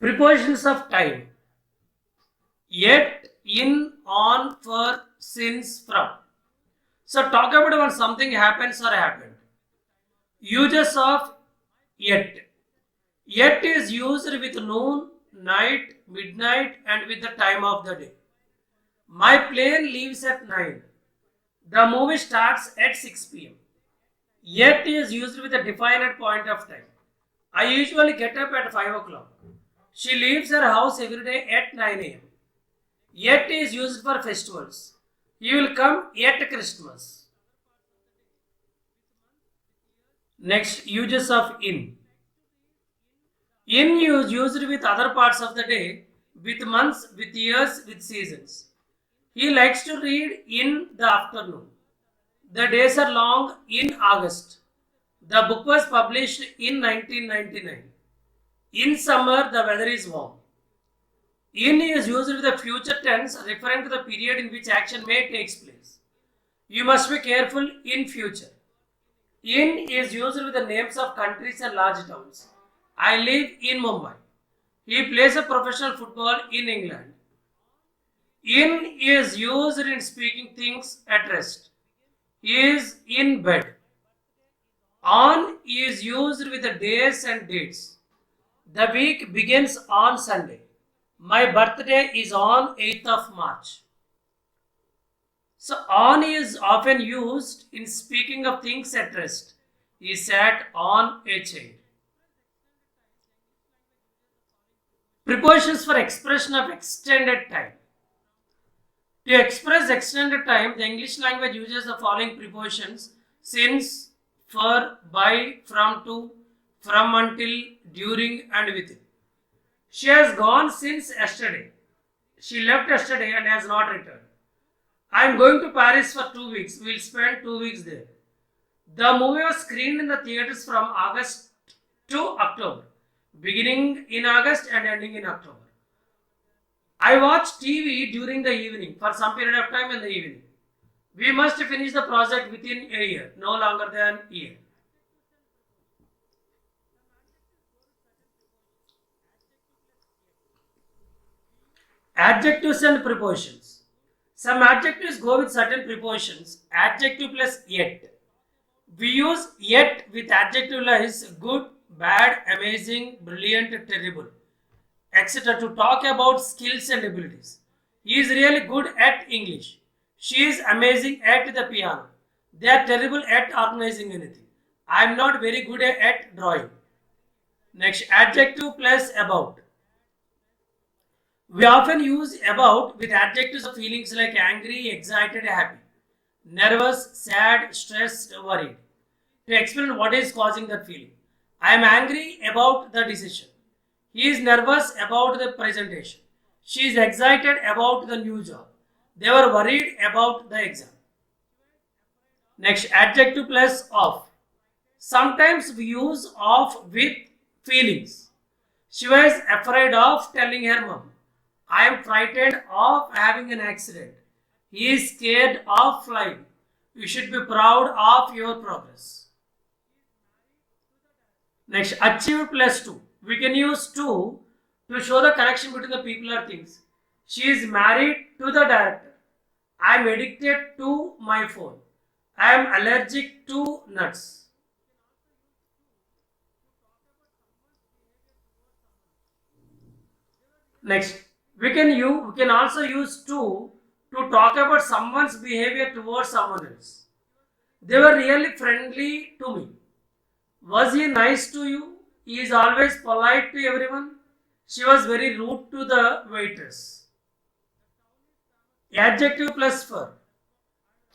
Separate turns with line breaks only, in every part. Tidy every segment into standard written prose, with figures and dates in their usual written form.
Prepositions of time. Yet, in, on, for, since, from. So talk about when something happens or happened. Uses of yet. Yet is used with noon, night, midnight and with the time of the day. My plane leaves at 9. The movie starts at 6 p.m. Yet is used with a definite point of time. I usually get up at 5 o'clock. She leaves her house every day at 9 a.m. Yet is used for festivals. He will come at Christmas. Next, uses of in. In is used with other parts of the day, with months, with years, with seasons. He likes to read in the afternoon. The days are long in August. The book was published in 1999. In summer, the weather is warm. In is used with the future tense referring to the period in which action may take place. You must be careful in future. In is used with the names of countries and large towns. I live in Mumbai. He plays a professional football in England. In is used in speaking things at rest. He is in bed. On is used with the days and dates. The week begins on Sunday. My birthday is on 8th of March. So on is often used in speaking of things at rest. He sat on a chair. Prepositions for expression of extended time. To express extended time, the English language uses the following prepositions: since, for, by, from, to, from, until, during and within. She has gone since yesterday. She left yesterday and has not returned. I am going to Paris for 2 weeks. We will spend 2 weeks there. The movie was screened in the theatres from August to October, beginning in August and ending in October. I watch TV during the evening for some period of time in the evening. We must finish the project within a year, no longer than a year. Adjectives and prepositions. Some adjectives go with certain prepositions. Adjective plus yet. We use yet with adjective like good, bad, amazing, brilliant, terrible, etc. to talk about skills and abilities. He is really good at English. She is amazing at the piano. They are terrible at organizing anything. I am not very good at drawing. Next, adjective plus about. We often use about with adjectives of feelings like angry, excited, happy, nervous, sad, stressed, worried, to explain what is causing that feeling. I am angry about the decision. He is nervous about the presentation. She is excited about the new job. They were worried about the exam. Next, adjective plus of. Sometimes we use of with feelings. She was afraid of telling her mom. I am frightened of having an accident. He is scared of flying. You should be proud of your progress. Next, achieve plus to. We can use to show the connection between the people or things. She is married to the director. I am addicted to my phone. I am allergic to nuts. Next, we can also use to talk about someone's behavior towards someone else. They were really friendly to me. Was he nice to you? He is always polite to everyone. She was very rude to the waitress. Adjective plus for.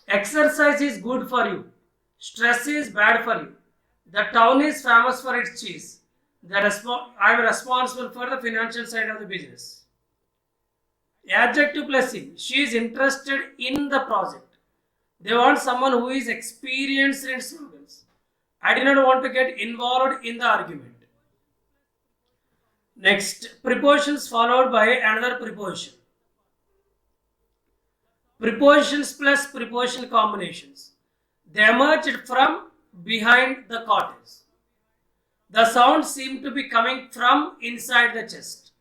Exercise is good for you. Stress is bad for you. The town is famous for its cheese. I am responsible for the financial side of the business. Adjective plus in. She is interested in the project. They want someone who is experienced in slogans. I did not want to get involved in the argument. Next, prepositions followed by another preposition. Prepositions plus preposition combinations. They emerged from behind the cortex. The sound seemed to be coming from inside the chest.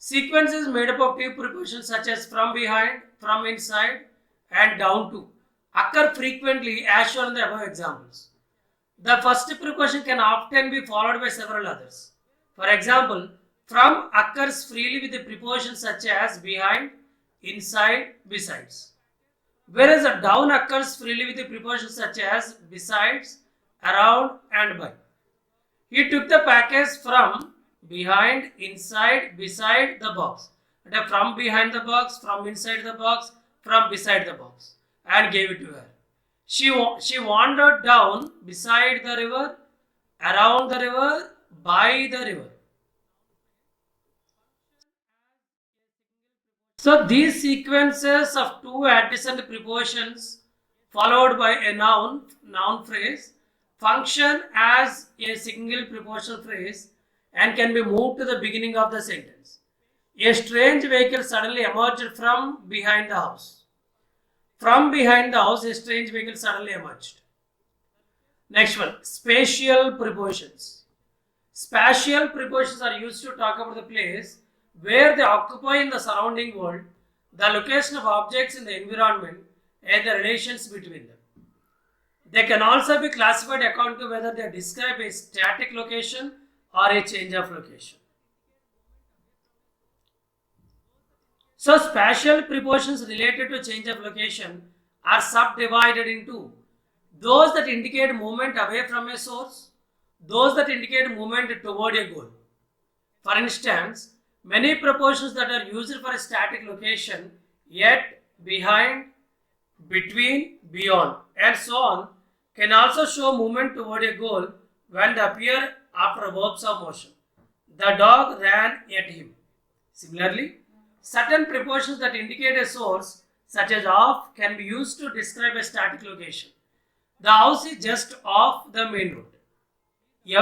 Sequence is made up of two prepositions such as from behind, from inside, and down to occur frequently as shown in the above examples. The first preposition can often be followed by several others. For example, from occurs freely with the prepositions such as behind, inside, besides. Whereas a down occurs freely with the prepositions such as besides, around, and by. He took the package from behind, inside, beside the box. From behind the box, from inside the box, from beside the box, and gave it to her. She wandered down beside the river, around the river, by the river. So these sequences of two adjacent prepositions followed by a noun phrase function as a single prepositional phrase and can be moved to the beginning of the sentence. A strange vehicle suddenly emerged from behind the house. From behind the house, a strange vehicle suddenly emerged. Next one, spatial prepositions. Spatial prepositions are used to talk about the place where they occupy in the surrounding world, the location of objects in the environment, and the relations between them. They can also be classified according to whether they describe a static location or a change of location. So spatial prepositions related to change of location are subdivided into those that indicate movement away from a source, those that indicate movement toward a goal. For instance, many prepositions that are used for a static location, yet, behind, between, beyond, and so on, can also show movement toward a goal when they appear after verbs of motion. The dog ran at him. Similarly, certain prepositions that indicate a source, such as off, can be used to describe a static location. The house is just off the main road.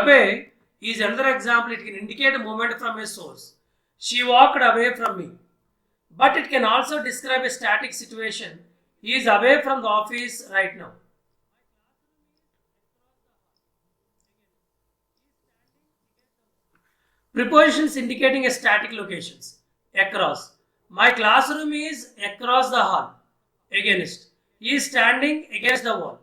Away is another example. It can indicate a movement from a source. She walked away from me. But it can also describe a static situation. He is away from the office right now. Prepositions indicating a static locations. Across. My classroom is across the hall. Against. He is standing against the wall.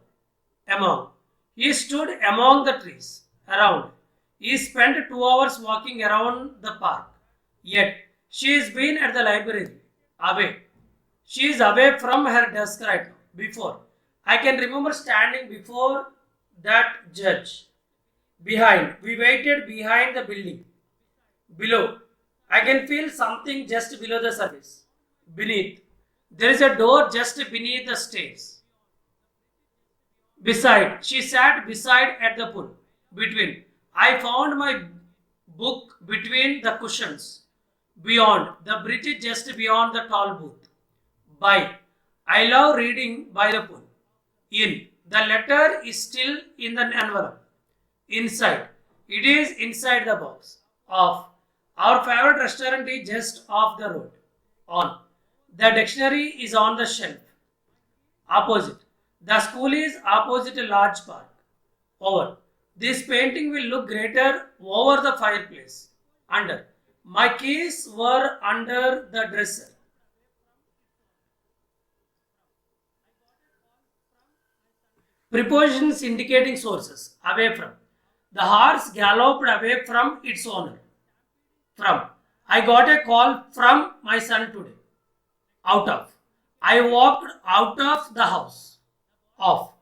Among. He stood among the trees. Around. He spent 2 hours walking around the park. Yet, she has been at the library. Away. She is away from her desk right now. Before. I can remember standing before that judge. Behind. We waited behind the building. Below. I can feel something just below the surface. Beneath. There is a door just beneath the stairs. Beside. She sat beside at the pool. Between. I found my book between the cushions. Beyond. The bridge is just beyond the tall booth. By. I love reading by the pool. In. The letter is still in the envelope. Inside. It is inside the box. Off. Our favorite restaurant is just off the road. On. The dictionary is on the shelf. Opposite. The school is opposite a large park. Over. This painting will look greater over the fireplace. Under. My keys were under the dresser. Prepositions indicating sources. Away from. The horse galloped away from its owner. From. I got a call from my son today. Out of. I walked out of the house. Off.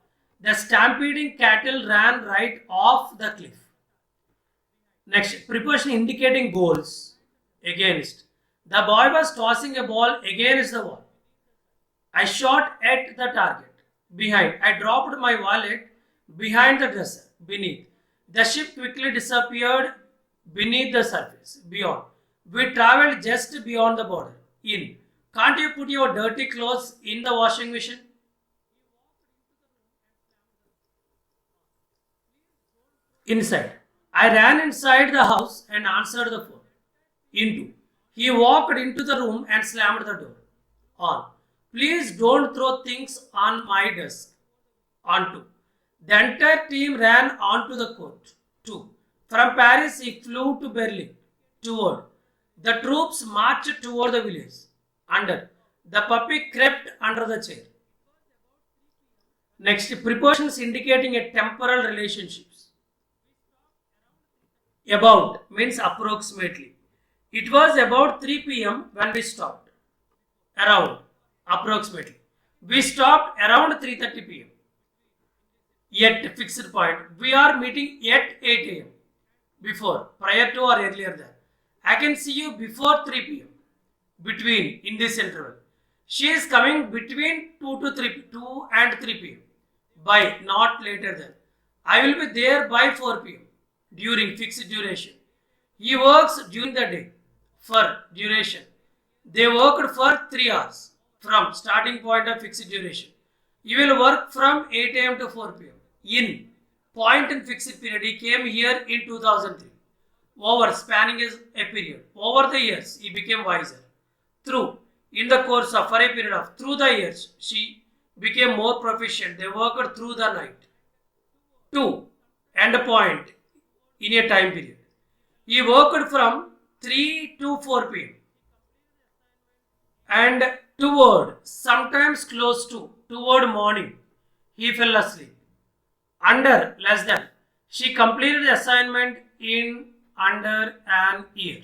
The stampeding cattle ran right off the cliff. Next, preposition indicating goals. Against. The boy was tossing a ball against the wall. I shot at the target. Behind. I dropped my wallet behind the dresser. Beneath. The ship quickly disappeared beneath the surface. Beyond. We traveled just beyond the border. In. Can't you put your dirty clothes in the washing machine? Inside. I ran inside the house and answered the phone. Into. He walked into the room and slammed the door. On. Please don't throw things on my desk. Onto. The entire team ran onto the court. To. From Paris he flew to Berlin. Toward. The troops marched toward the village. Under. The puppy crept under the chair. Next, prepositions indicating a temporal relationships. About means approximately. It was about 3 p.m. when we stopped. Around, approximately. We stopped around 3:30 p.m. Yet, fixed point. We are meeting at 8 a.m. Before, prior to or earlier than. I can see you before 3 p.m. Between, in this interval. She is coming between 2 and 3 p.m. By, not later than. I will be there by 4 p.m. During, fixed duration. He works during the day. For, duration. They worked for 3 hours. From, starting point of fixed duration. You will work from 8 a.m. to 4 p.m. In, point and fixed period. He came here in 2003. Over, spanning is a period. Over the years, he became wiser. Through, in the course of, for a period of, through the years, she became more proficient. They worked through the night. To, end point, in a time period. He worked from 3 to 4 p.m. And toward, sometimes close to, toward morning, he fell asleep. Under, less than. She completed the assignment in under an year.